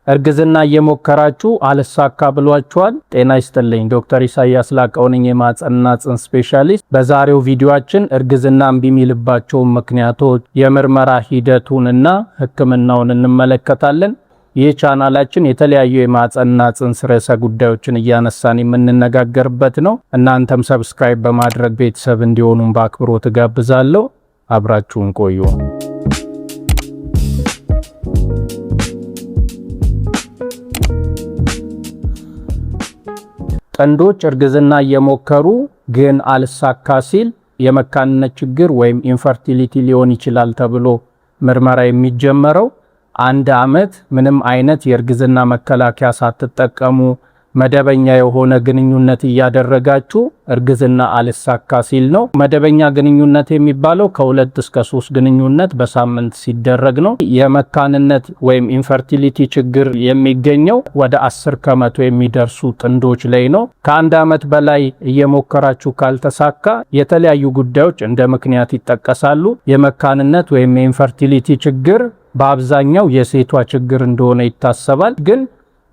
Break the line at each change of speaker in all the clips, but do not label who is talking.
እርግዝና እየሞከራችሁ አልሳካ ብሏችኋል? ጤና ይስጥልኝ። ዶክተር ኢሳያስ ላቀው ነኝ የማህፀንና ጽንስ ስፔሻሊስት። በዛሬው ቪዲዮአችን እርግዝና እምቢ የሚልባቸው ምክንያቶች፣ የምርመራ ሂደቱንና ህክምናውን እንመለከታለን። ይህ ቻናላችን የተለያዩ የማህፀንና ጽንስ ርዕሰ ጉዳዮችን እያነሳን የምንነጋገርበት ነው። እናንተም ሰብስክራይብ በማድረግ ቤተሰብ እንዲሆኑን በአክብሮት ጋብዛለሁ። አብራችሁን ቆዩ። ጥንዶች እርግዝና እየሞከሩ ግን አልሳካ ሲል የመካንነት ችግር ወይም ኢንፈርቲሊቲ ሊሆን ይችላል ተብሎ ምርመራ የሚጀመረው 1 ዓመት ምንም አይነት የእርግዝና መከላከያ ሳትጠቀሙ መደበኛ የሆነ ግንኙነት እያደረጋችሁ እርግዝና አልሳካ ሲል ነው። መደበኛ ግንኙነት የሚባለው ከ2 እስከ 3 ግንኙነት በሳምንት ሲደረግ ነው። የመካንነት ወይም ኢንፈርቲሊቲ ችግር የሚገኘው ወደ 10% የሚደርሱ ጥንዶች ላይ ነው። ከ1 ዓመት በላይ እየሞከራችሁ ካልተሳካ የተለያዩ ጉዳዮች እንደ ምክንያት ይጠቀሳሉ። የመካንነት ወይም የኢንፈርቲሊቲ ችግር በአብዛኛው የሴቷ ችግር እንደሆነ ይታሰባል። ግን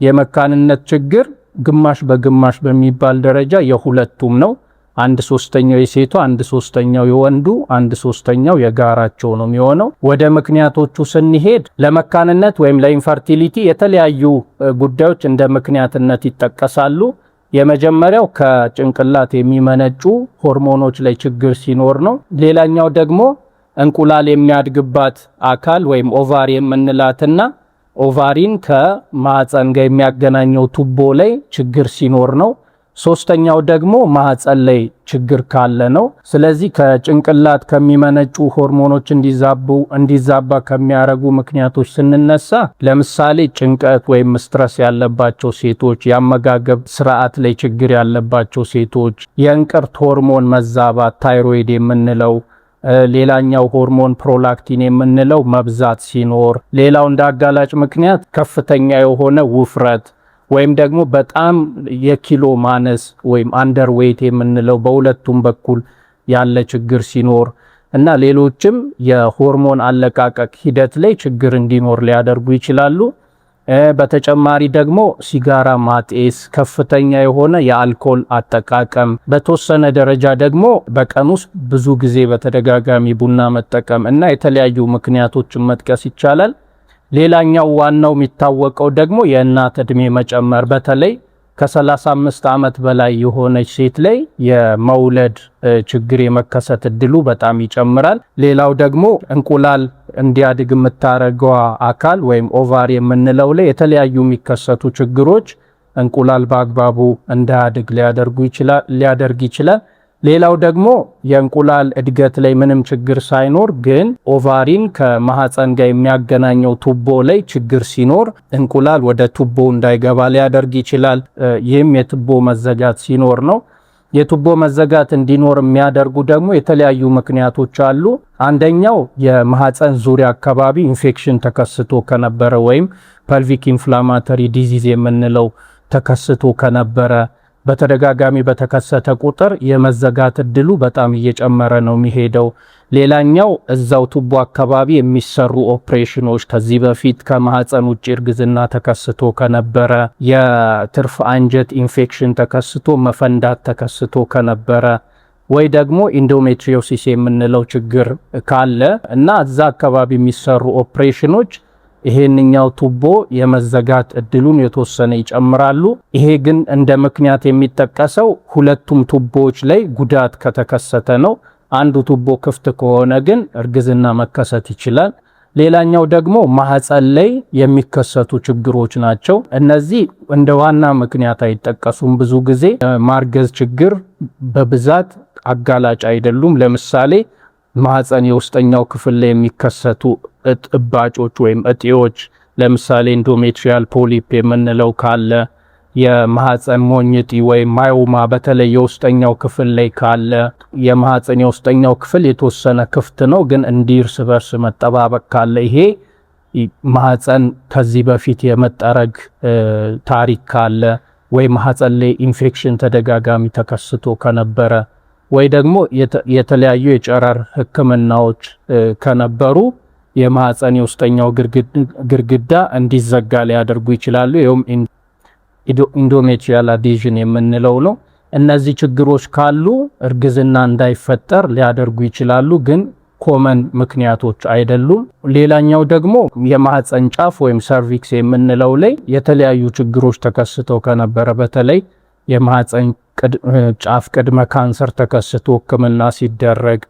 የመካንነት ችግር ግማሽ በግማሽ በሚባል ደረጃ የሁለቱም ነው። 1/3 የሴቷ፣ 1/3 የወንዱ፣ 1/3 የጋራቸው ነው የሚሆነው። ወደ ምክንያቶቹ ስንሄድ ለመካንነት ወይም ለኢንፈርቲሊቲ የተለያዩ ጉዳዮች እንደ ምክንያትነት ይጠቀሳሉ። የመጀመሪያው ከጭንቅላት የሚመነጩ ሆርሞኖች ላይ ችግር ሲኖር ነው። ሌላኛው ደግሞ እንቁላል የሚያድግባት አካል ወይም ኦቫሪ የምንላትና ኦቫሪን ከማህፀን ጋር የሚያገናኘው ቱቦ ላይ ችግር ሲኖር ነው። ሶስተኛው ደግሞ ማህፀን ላይ ችግር ካለ ነው። ስለዚህ ከጭንቅላት ከሚመነጩ ሆርሞኖች እንዲዛባ ከሚያረጉ ምክንያቶች ስንነሳ ለምሳሌ ጭንቀት ወይም ስትረስ ያለባቸው ሴቶች፣ የአመጋገብ ስርዓት ላይ ችግር ያለባቸው ሴቶች፣ የእንቅርት ሆርሞን መዛባት ታይሮይድ የምንለው፣ ሌላኛው ሆርሞን ፕሮላክቲን የምንለው መብዛት ሲኖር፣ ሌላው እንደ አጋላጭ ምክንያት ከፍተኛ የሆነ ውፍረት ወይም ደግሞ በጣም የኪሎ ማነስ ወይም አንደርዌይት የምንለው በሁለቱም በኩል ያለ ችግር ሲኖር እና ሌሎችም የሆርሞን አለቃቀቅ ሂደት ላይ ችግር እንዲኖር ሊያደርጉ ይችላሉ። በተጨማሪ ደግሞ ሲጋራ ማጤስ፣ ከፍተኛ የሆነ የአልኮል አጠቃቀም፣ በተወሰነ ደረጃ ደግሞ በቀን ውስጥ ብዙ ጊዜ በተደጋጋሚ ቡና መጠቀም እና የተለያዩ ምክንያቶችን መጥቀስ ይቻላል። ሌላኛው ዋናው የሚታወቀው ደግሞ የእናት ዕድሜ መጨመር፣ በተለይ ከ35 ዓመት በላይ የሆነች ሴት ላይ የመውለድ ችግር የመከሰት እድሉ በጣም ይጨምራል። ሌላው ደግሞ እንቁላል እንዲያድግ የምታረገው አካል ወይም ኦቫሪ የምንለው ላይ የተለያዩ የሚከሰቱ ችግሮች እንቁላል በአግባቡ እንዳያድግ ሊያደርግ ይችላል። ሌላው ደግሞ የእንቁላል እድገት ላይ ምንም ችግር ሳይኖር ግን ኦቫሪን ከማህፀን ጋር የሚያገናኘው ቱቦ ላይ ችግር ሲኖር እንቁላል ወደ ቱቦ እንዳይገባ ሊያደርግ ይችላል። ይህም የቱቦ መዘጋት ሲኖር ነው። የቱቦ መዘጋት እንዲኖር የሚያደርጉ ደግሞ የተለያዩ ምክንያቶች አሉ። አንደኛው የማህፀን ዙሪያ አካባቢ ኢንፌክሽን ተከስቶ ከነበረ ወይም ፐልቪክ ኢንፍላማቶሪ ዲዚዝ የምንለው ተከስቶ ከነበረ በተደጋጋሚ በተከሰተ ቁጥር የመዘጋት እድሉ በጣም እየጨመረ ነው የሚሄደው። ሌላኛው እዛው ቱቦ አካባቢ የሚሰሩ ኦፕሬሽኖች፣ ከዚህ በፊት ከማህፀን ውጭ እርግዝና ተከስቶ ከነበረ፣ የትርፍ አንጀት ኢንፌክሽን ተከስቶ መፈንዳት ተከስቶ ከነበረ ወይ ደግሞ ኢንዶሜትሪዮሲስ የምንለው ችግር ካለ እና እዛ አካባቢ የሚሰሩ ኦፕሬሽኖች ይሄንኛው ቱቦ የመዘጋት እድሉን የተወሰነ ይጨምራሉ። ይሄ ግን እንደ ምክንያት የሚጠቀሰው ሁለቱም ቱቦዎች ላይ ጉዳት ከተከሰተ ነው። አንዱ ቱቦ ክፍት ከሆነ ግን እርግዝና መከሰት ይችላል። ሌላኛው ደግሞ ማህፀን ላይ የሚከሰቱ ችግሮች ናቸው። እነዚህ እንደ ዋና ምክንያት አይጠቀሱም። ብዙ ጊዜ ማርገዝ ችግር በብዛት አጋላጭ አይደሉም። ለምሳሌ ማህፀን የውስጠኛው ክፍል ላይ የሚከሰቱ እባጮች ወይም እጢዎች፣ ለምሳሌ ኢንዶሜትሪያል ፖሊፕ የምንለው ካለ፣ የማህፀን ሞኝጢ ወይም ማዮማ በተለይ የውስጠኛው ክፍል ላይ ካለ፣ የማህፀን የውስጠኛው ክፍል የተወሰነ ክፍት ነው ግን እንዲርስ በርስ መጠባበቅ ካለ፣ ይሄ ማህፀን ከዚህ በፊት የመጠረግ ታሪክ ካለ፣ ወይ ማህፀን ላይ ኢንፌክሽን ተደጋጋሚ ተከስቶ ከነበረ፣ ወይ ደግሞ የተለያዩ የጨረር ህክምናዎች ከነበሩ የማህፀን የውስጠኛው ግድግዳ እንዲዘጋ ሊያደርጉ ይችላሉ። ይሄም ኢንዶሜትሪያል አዲዥን የምንለው ነው። እነዚህ ችግሮች ካሉ እርግዝና እንዳይፈጠር ሊያደርጉ ይችላሉ፣ ግን ኮመን ምክንያቶች አይደሉም። ሌላኛው ደግሞ የማህፀን ጫፍ ወይም ሰርቪክስ የምንለው ላይ የተለያዩ ችግሮች ተከስተው ከነበረ በተለይ የማህፀን ጫፍ ቅድመ ካንሰር ተከስቶ ሕክምና ሲደረግ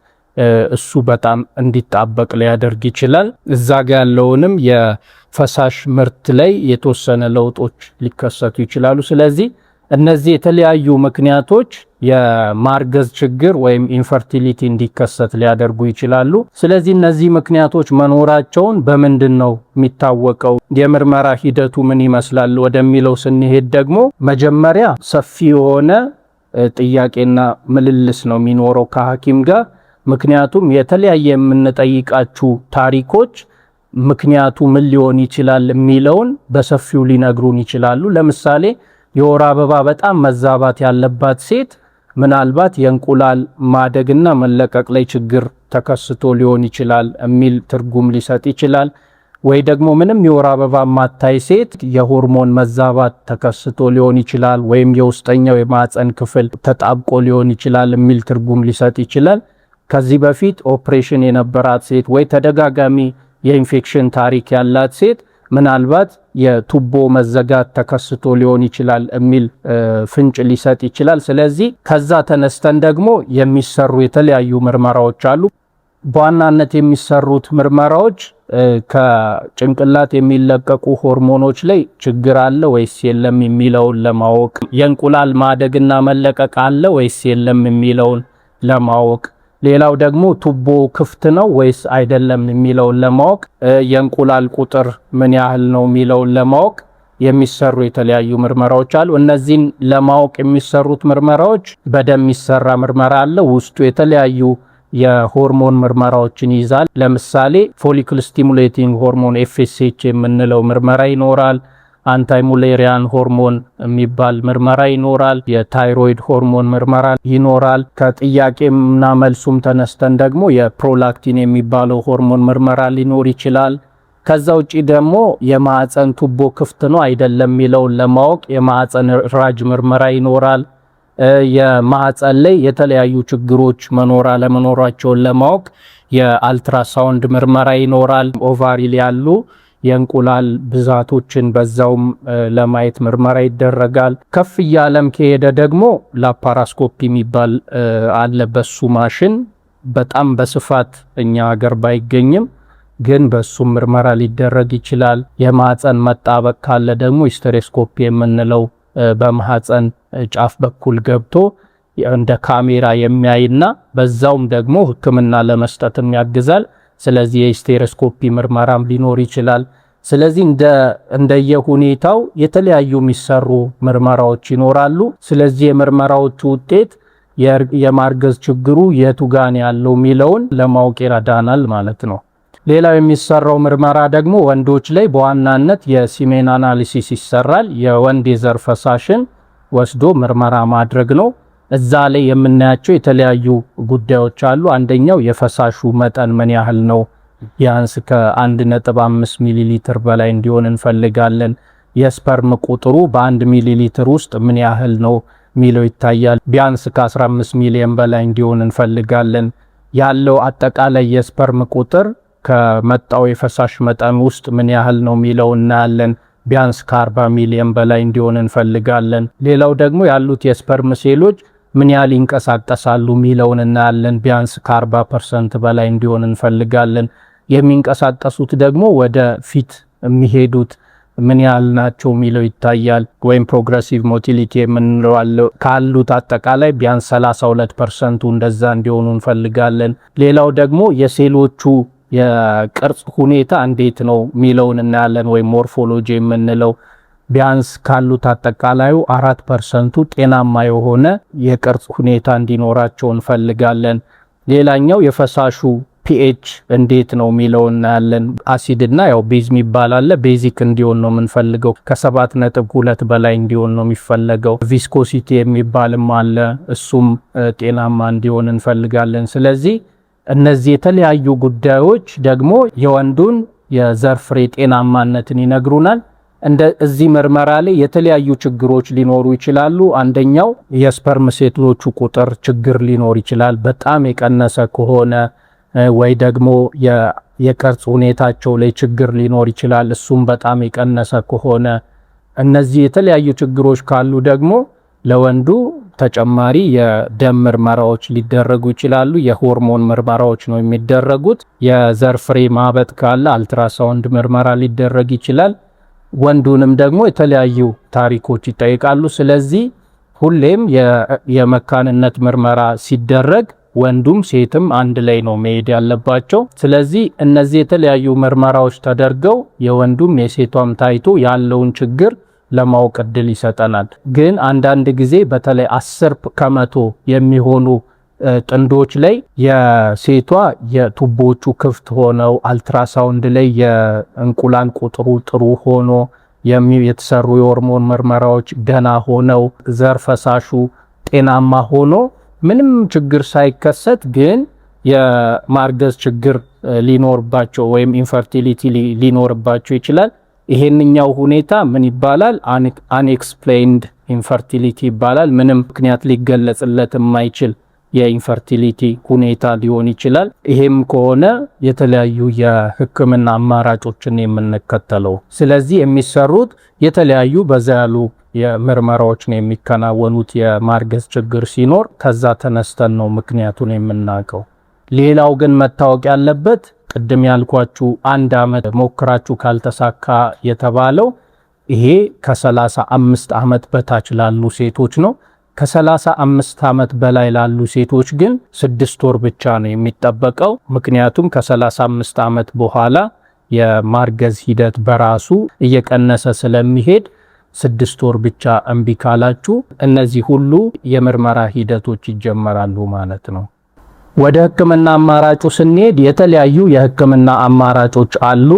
እሱ በጣም እንዲጣበቅ ሊያደርግ ይችላል። እዛ ጋ ያለውንም የፈሳሽ ምርት ላይ የተወሰነ ለውጦች ሊከሰቱ ይችላሉ። ስለዚህ እነዚህ የተለያዩ ምክንያቶች የማርገዝ ችግር ወይም ኢንፈርቲሊቲ እንዲከሰት ሊያደርጉ ይችላሉ። ስለዚህ እነዚህ ምክንያቶች መኖራቸውን በምንድን ነው የሚታወቀው? የምርመራ ሂደቱ ምን ይመስላል ወደሚለው ስንሄድ ደግሞ መጀመሪያ ሰፊ የሆነ ጥያቄና ምልልስ ነው የሚኖረው ከሐኪም ጋር። ምክንያቱም የተለያየ የምንጠይቃችሁ ታሪኮች ምክንያቱ ምን ሊሆን ይችላል የሚለውን በሰፊው ሊነግሩን ይችላሉ። ለምሳሌ የወር አበባ በጣም መዛባት ያለባት ሴት ምናልባት የእንቁላል ማደግና መለቀቅ ላይ ችግር ተከስቶ ሊሆን ይችላል የሚል ትርጉም ሊሰጥ ይችላል። ወይ ደግሞ ምንም የወር አበባ ማታይ ሴት የሆርሞን መዛባት ተከስቶ ሊሆን ይችላል፣ ወይም የውስጠኛው የማህፀን ክፍል ተጣብቆ ሊሆን ይችላል የሚል ትርጉም ሊሰጥ ይችላል። ከዚህ በፊት ኦፕሬሽን የነበራት ሴት ወይ ተደጋጋሚ የኢንፌክሽን ታሪክ ያላት ሴት ምናልባት የቱቦ መዘጋት ተከስቶ ሊሆን ይችላል የሚል ፍንጭ ሊሰጥ ይችላል። ስለዚህ ከዛ ተነስተን ደግሞ የሚሰሩ የተለያዩ ምርመራዎች አሉ። በዋናነት የሚሰሩት ምርመራዎች ከጭንቅላት የሚለቀቁ ሆርሞኖች ላይ ችግር አለ ወይስ የለም የሚለውን ለማወቅ፣ የእንቁላል ማደግና መለቀቅ አለ ወይስ የለም የሚለውን ለማወቅ፣ ሌላው ደግሞ ቱቦ ክፍት ነው ወይስ አይደለም የሚለውን ለማወቅ፣ የእንቁላል ቁጥር ምን ያህል ነው የሚለውን ለማወቅ የሚሰሩ የተለያዩ ምርመራዎች አሉ። እነዚህን ለማወቅ የሚሰሩት ምርመራዎች በደም የሚሰራ ምርመራ አለ። ውስጡ የተለያዩ የሆርሞን ምርመራዎችን ይዛል። ለምሳሌ ፎሊክል ስቲሙሌቲንግ ሆርሞን ኤፍኤስኤች የምንለው ምርመራ ይኖራል። አንታይ ሙሌሪያን ሆርሞን የሚባል ምርመራ ይኖራል። የታይሮይድ ሆርሞን ምርመራ ይኖራል። ከጥያቄና መልሱም ተነስተን ደግሞ የፕሮላክቲን የሚባለው ሆርሞን ምርመራ ሊኖር ይችላል። ከዛ ውጪ ደግሞ የማህፀን ቱቦ ክፍት ነው አይደለም የሚለውን ለማወቅ የማህፀን ራጅ ምርመራ ይኖራል። የማህፀን ላይ የተለያዩ ችግሮች መኖር አለመኖራቸውን ለማወቅ የአልትራሳውንድ ምርመራ ይኖራል። ኦቫሪ ላይ ያሉ የእንቁላል ብዛቶችን በዛውም ለማየት ምርመራ ይደረጋል። ከፍ እያለም ከሄደ ደግሞ ላፓራስኮፒ የሚባል አለ። በሱ ማሽን በጣም በስፋት እኛ ሀገር ባይገኝም ግን በሱ ምርመራ ሊደረግ ይችላል። የማህፀን መጣበቅ ካለ ደግሞ ሂስቴሮስኮፒ የምንለው በማህፀን ጫፍ በኩል ገብቶ እንደ ካሜራ የሚያይና በዛውም ደግሞ ሕክምና ለመስጠትም ያግዛል። ስለዚህ የሂስቴሮስኮፒ ምርመራም ሊኖር ይችላል። ስለዚህ እንደየሁኔታው የተለያዩ የሚሰሩ ምርመራዎች ይኖራሉ። ስለዚህ የምርመራዎቹ ውጤት የማርገዝ ችግሩ የቱ ጋር ያለው የሚለውን ለማወቅ ይረዳናል ማለት ነው። ሌላው የሚሰራው ምርመራ ደግሞ ወንዶች ላይ በዋናነት የሲሜን አናሊሲስ ይሰራል። የወንድ የዘር ፈሳሽን ወስዶ ምርመራ ማድረግ ነው። እዛ ላይ የምናያቸው የተለያዩ ጉዳዮች አሉ። አንደኛው የፈሳሹ መጠን ምን ያህል ነው? ቢያንስ ከ1.5 ሚሊ ሊትር በላይ እንዲሆን እንፈልጋለን። የስፐርም ቁጥሩ በ1 ሚሊ ሊትር ውስጥ ምን ያህል ነው ሚለው ይታያል። ቢያንስ ከ15 ሚሊዮን በላይ እንዲሆን እንፈልጋለን። ያለው አጠቃላይ የስፐርም ቁጥር ከመጣው የፈሳሽ መጠን ውስጥ ምን ያህል ነው ሚለው እናያለን። ቢያንስ ከ40 ሚሊዮን በላይ እንዲሆን እንፈልጋለን። ሌላው ደግሞ ያሉት የስፐርም ሴሎች ምን ያህል ይንቀሳቀሳሉ ሚለውን እናያለን። ቢያንስ ከ40% በላይ እንዲሆን እንፈልጋለን። የሚንቀሳቀሱት ደግሞ ወደ ፊት የሚሄዱት ምን ያህል ናቸው ሚለው ይታያል። ወይም ፕሮግሬሲቭ ሞቲሊቲ የምንለው ካሉት አጠቃላይ ቢያንስ 32% እንደዛ እንዲሆኑ እንፈልጋለን። ሌላው ደግሞ የሴሎቹ የቅርጽ ሁኔታ እንዴት ነው ሚለውን እናያለን። ወይም ሞርፎሎጂ የምንለው ቢያንስ ካሉት አጠቃላዩ 4% ጤናማ የሆነ የቅርጽ ሁኔታ እንዲኖራቸው እንፈልጋለን። ሌላኛው የፈሳሹ ፒኤች እንዴት ነው ሚለው እናያለን። አሲድና ያው ቤዝ የሚባል አለ። ቤዚክ እንዲሆን ነው የምንፈልገው። ከ7.2 በላይ እንዲሆን ነው የሚፈለገው። ቪስኮሲቲ የሚባልም አለ። እሱም ጤናማ እንዲሆን እንፈልጋለን። ስለዚህ እነዚህ የተለያዩ ጉዳዮች ደግሞ የወንዱን የዘር ፍሬ ጤናማነትን ይነግሩናል። እዚህ ምርመራ ላይ የተለያዩ ችግሮች ሊኖሩ ይችላሉ። አንደኛው የስፐርም ሴሎቹ ቁጥር ችግር ሊኖር ይችላል። በጣም የቀነሰ ከሆነ ወይ ደግሞ የቅርጽ ሁኔታቸው ላይ ችግር ሊኖር ይችላል። እሱም በጣም የቀነሰ ከሆነ እነዚህ የተለያዩ ችግሮች ካሉ ደግሞ ለወንዱ ተጨማሪ የደም ምርመራዎች ሊደረጉ ይችላሉ። የሆርሞን ምርመራዎች ነው የሚደረጉት። የዘር ፍሬ ማበጥ ካለ አልትራሳውንድ ምርመራ ሊደረግ ይችላል። ወንዱንም ደግሞ የተለያዩ ታሪኮች ይጠይቃሉ። ስለዚህ ሁሌም የመካንነት ምርመራ ሲደረግ ወንዱም ሴትም አንድ ላይ ነው መሄድ ያለባቸው። ስለዚህ እነዚህ የተለያዩ ምርመራዎች ተደርገው የወንዱም የሴቷም ታይቶ ያለውን ችግር ለማወቅ እድል ይሰጠናል። ግን አንዳንድ ጊዜ በተለይ 10% የሚሆኑ ጥንዶች ላይ የሴቷ የቱቦቹ ክፍት ሆነው አልትራሳውንድ ላይ የእንቁላል ቁጥሩ ጥሩ ሆኖ የተሰሩ የሆርሞን ምርመራዎች ደና ሆነው ዘር ፈሳሹ ጤናማ ሆኖ ምንም ችግር ሳይከሰት ግን የማርገዝ ችግር ሊኖርባቸው ወይም ኢንፈርቲሊቲ ሊኖርባቸው ይችላል። ይሄንኛው ሁኔታ ምን ይባላል? አንኤክስፕሌይንድ ኢንፈርቲሊቲ ይባላል። ምንም ምክንያት ሊገለጽለት የማይችል የኢንፈርቲሊቲ ሁኔታ ሊሆን ይችላል። ይሄም ከሆነ የተለያዩ የሕክምና አማራጮችን የምንከተለው። ስለዚህ የሚሰሩት የተለያዩ በዛ ያሉ የምርመራዎች ነው የሚከናወኑት። የማርገዝ ችግር ሲኖር ከዛ ተነስተን ነው ምክንያቱን የምናውቀው። ሌላው ግን መታወቅ ያለበት ቅድም ያልኳችሁ 1 ዓመት ሞክራችሁ ካልተሳካ የተባለው ይሄ ከ35 ዓመት በታች ላሉ ሴቶች ነው። ከ35 ዓመት በላይ ላሉ ሴቶች ግን 6 ወር ብቻ ነው የሚጠበቀው። ምክንያቱም ከ35 ዓመት በኋላ የማርገዝ ሂደት በራሱ እየቀነሰ ስለሚሄድ 6 ወር ብቻ እምቢ ካላችሁ እነዚህ ሁሉ የምርመራ ሂደቶች ይጀመራሉ ማለት ነው። ወደ ህክምና አማራጩ ስንሄድ የተለያዩ የህክምና አማራጮች አሉ።